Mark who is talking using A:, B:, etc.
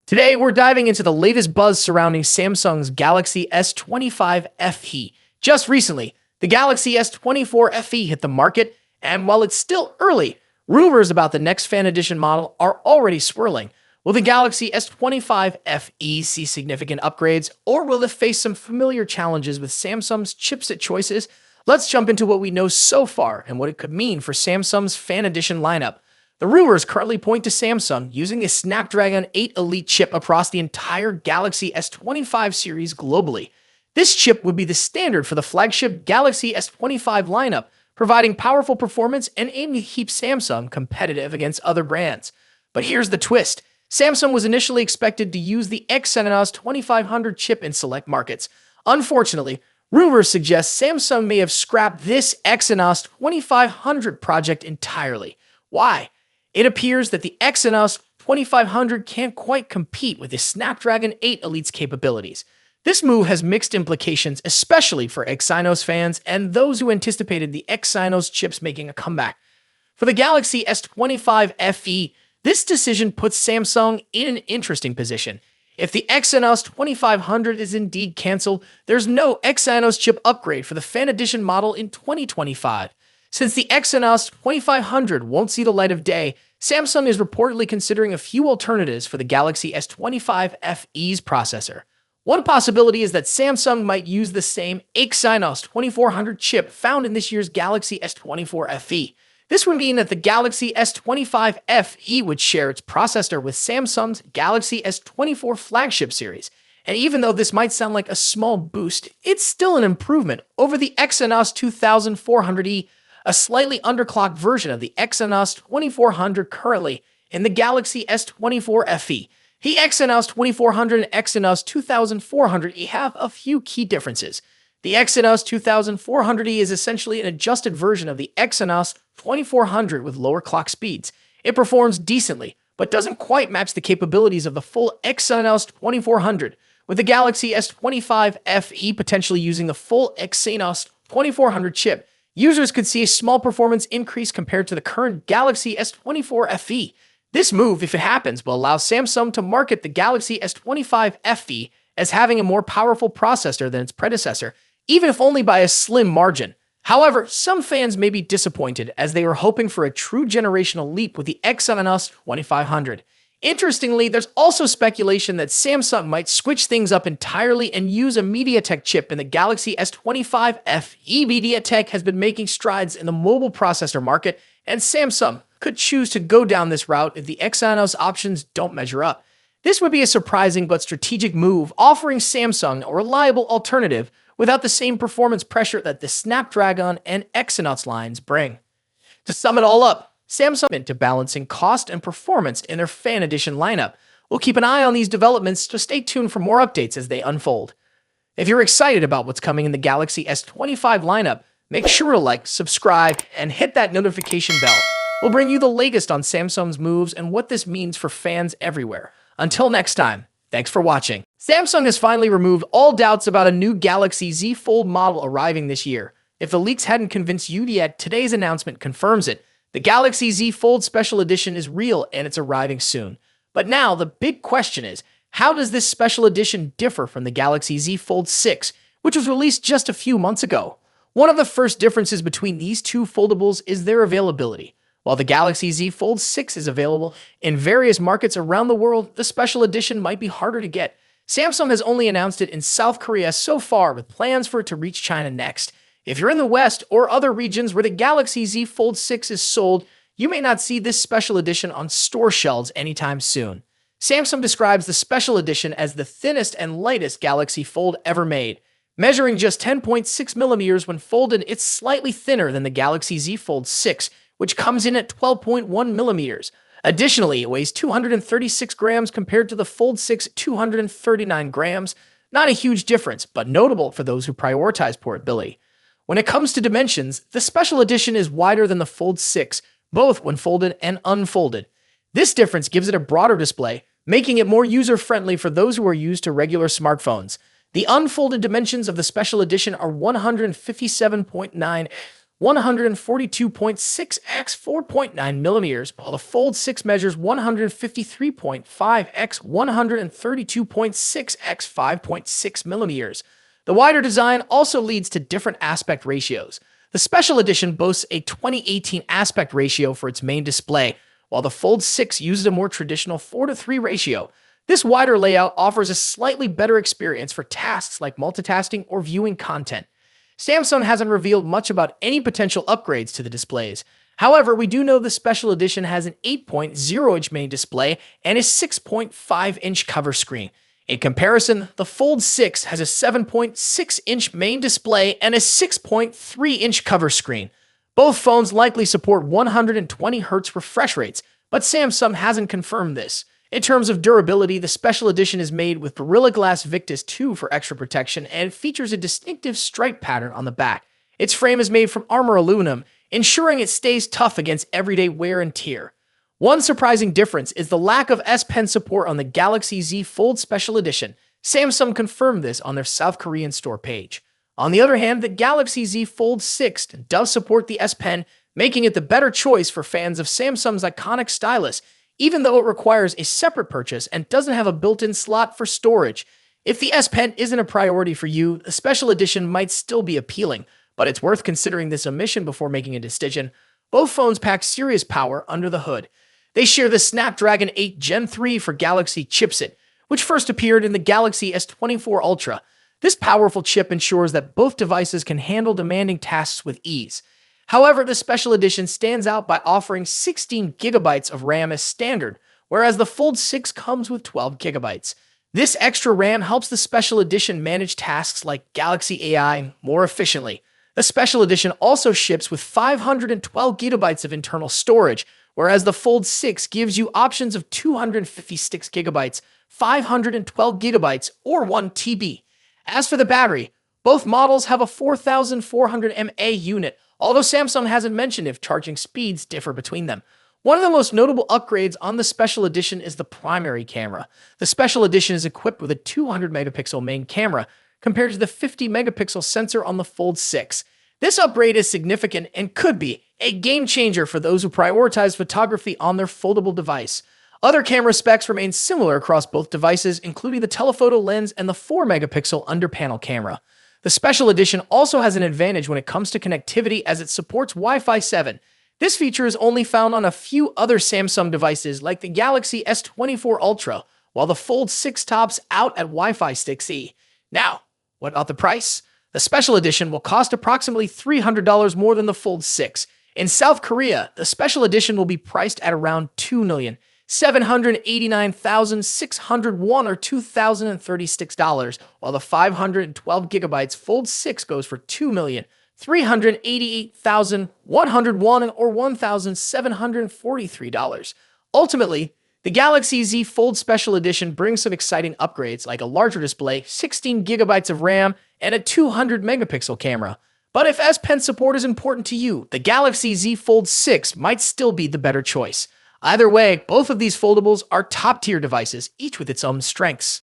A: Today, we're diving into the latest buzz surrounding Samsung's Galaxy S25 FE. Just recently, the Galaxy S24 FE hit the market, and while it's still early, rumors about the next fan edition model are already swirling. Will the Galaxy S25 FE see significant upgrades, or will it face some familiar challenges with Samsung's chipset choices? Let's jump into what we know so far and what it could mean for Samsung's fan edition lineup. The rumors currently point to Samsung using a Snapdragon 8 Elite chip across the entire Galaxy S25 series globally. This chip would be the standard for the flagship Galaxy S25 lineup, providing powerful performance and aiming to keep Samsung competitive against other brands. But here's the twist. Samsung was initially expected to use the Exynos 2500 chip in select markets. Unfortunately, rumors suggest Samsung may have scrapped this Exynos 2500 project entirely. Why? It appears that the Exynos 2500 can't quite compete with the Snapdragon 8 Elite's capabilities. This move has mixed implications, especially for Exynos fans and those who anticipated the Exynos chips making a comeback. For the Galaxy S25 FE, this decision puts Samsung in an interesting position. If the Exynos 2500 is indeed canceled, there's no Exynos chip upgrade for the Fan Edition model in 2025. Since the Exynos 2500 won't see the light of day, Samsung is reportedly considering a few alternatives for the Galaxy S25 FE's processor. One possibility is that Samsung might use the same Exynos 2400 chip found in this year's Galaxy S24 FE. This would mean that the Galaxy S25 FE would share its processor with Samsung's Galaxy S24 flagship series. And even though this might sound like a small boost, it's still an improvement over the Exynos 2400E, a slightly underclocked version of the Exynos 2400 currently in the Galaxy S24 FE. The Exynos 2400 and Exynos 2400E have a few key differences. The Exynos 2400E is essentially an adjusted version of the Exynos 2400 with lower clock speeds. It performs decently, but doesn't quite match the capabilities of the full Exynos 2400, with the Galaxy S25 FE potentially using the full Exynos 2400 chip. Users could see a small performance increase compared to the current Galaxy S24 FE. This move, if it happens, will allow Samsung to market the Galaxy S25 FE as having a more powerful processor than its predecessor, even if only by a slim margin. However, some fans may be disappointed as they were hoping for a true generational leap with the Exynos 2500. Interestingly, there's also speculation that Samsung might switch things up entirely and use a MediaTek chip in the Galaxy S25 FE. MediaTek has been making strides in the mobile processor market, and Samsung could choose to go down this route if the Exynos options don't measure up. This would be a surprising but strategic move, offering Samsung a reliable alternative without the same performance pressure that the Snapdragon and Exynos lines bring. To sum it all up, Samsung is to balancing cost and performance in their Fan Edition lineup. We'll keep an eye on these developments, so stay tuned for more updates as they unfold. If you're excited about what's coming in the Galaxy S25 lineup, make sure to like, subscribe, and hit that notification bell. We'll bring you the latest on Samsung's moves and what this means for fans everywhere. Until next time, thanks for watching. Samsung has finally removed all doubts about a new Galaxy Z Fold model arriving this year. If the leaks hadn't convinced you yet, today's announcement confirms it. The Galaxy Z Fold Special Edition is real and it's arriving soon. But now the big question is, how does this special edition differ from the Galaxy Z Fold 6, which was released just a few months ago? One of the first differences between these two foldables is their availability. While the Galaxy Z Fold 6 is available in various markets around the world, the special edition might be harder to get. Samsung has only announced it in South Korea so far, with plans for it to reach China next. If you're in the West or other regions where the Galaxy Z Fold 6 is sold, you may not see this special edition on store shelves anytime soon. Samsung describes the special edition as the thinnest and lightest Galaxy Fold ever made. Measuring just 10.6 millimeters when folded, it's slightly thinner than the Galaxy Z Fold 6, which comes in at 12.1 millimeters. Additionally, it weighs 236 grams compared to the Fold 6 239 grams. Not a huge difference, but notable for those who prioritize portability. When it comes to dimensions, the special edition is wider than the Fold 6, both when folded and unfolded. This difference gives it a broader display, making it more user-friendly for those who are used to regular smartphones. The unfolded dimensions of the special edition are 157.9 142.6 x 4.9 millimeters, while the Fold 6 measures 153.5 x 132.6 x 5.6 millimeters. The wider design also leads to different aspect ratios. The Special Edition boasts a 2018 aspect ratio for its main display, while the Fold 6 uses a more traditional 4:3 ratio. This wider layout offers a slightly better experience for tasks like multitasking or viewing content. Samsung hasn't revealed much about any potential upgrades to the displays. However, we do know the Special Edition has an 8.0-inch main display and a 6.5-inch cover screen. In comparison, the Fold 6 has a 7.6-inch main display and a 6.3-inch cover screen. Both phones likely support 120 Hz refresh rates, but Samsung hasn't confirmed this. In terms of durability, the Special Edition is made with Gorilla Glass Victus 2 for extra protection and features a distinctive stripe pattern on the back. Its frame is made from armor aluminum, ensuring it stays tough against everyday wear and tear. One surprising difference is the lack of S Pen support on the Galaxy Z Fold Special Edition. Samsung confirmed this on their South Korean store page. On the other hand, the Galaxy Z Fold 6 does support the S Pen, making it the better choice for fans of Samsung's iconic stylus, even though it requires a separate purchase and doesn't have a built-in slot for storage. If the S Pen isn't a priority for you, the Special Edition might still be appealing, but it's worth considering this omission before making a decision. Both phones pack serious power under the hood. They share the Snapdragon 8 Gen 3 for Galaxy chipset, which first appeared in the Galaxy S24 Ultra. This powerful chip ensures that both devices can handle demanding tasks with ease. However, the Special Edition stands out by offering 16 GB of RAM as standard, whereas the Fold 6 comes with 12 GB. This extra RAM helps the Special Edition manage tasks like Galaxy AI more efficiently. The Special Edition also ships with 512 GB of internal storage, whereas the Fold 6 gives you options of 256 GB, 512 GB, or 1 TB. As for the battery, both models have a 4400 mAh unit, although Samsung hasn't mentioned if charging speeds differ between them. One of the most notable upgrades on the Special Edition is the primary camera. The Special Edition is equipped with a 200-megapixel main camera, compared to the 50-megapixel sensor on the Fold 6. This upgrade is significant and could be a game-changer for those who prioritize photography on their foldable device. Other camera specs remain similar across both devices, including the telephoto lens and the 4-megapixel under-panel camera. The Special Edition also has an advantage when it comes to connectivity as it supports Wi-Fi 7. This feature is only found on a few other Samsung devices like the Galaxy S24 Ultra, while the Fold 6 tops out at Wi-Fi 6E. Now, what about the price? The Special Edition will cost approximately $300 more than the Fold 6. In South Korea, the Special Edition will be priced at around $2,789,600 won or $2,036, while the 512 GB Fold 6 goes for $2,388,100 won or $1,743. Ultimately, the Galaxy Z Fold Special Edition brings some exciting upgrades like a larger display, 16 GB of RAM, and a 200-megapixel camera. But if S Pen support is important to you, the Galaxy Z Fold 6 might still be the better choice. Either way, both of these foldables are top-tier devices, each with its own strengths.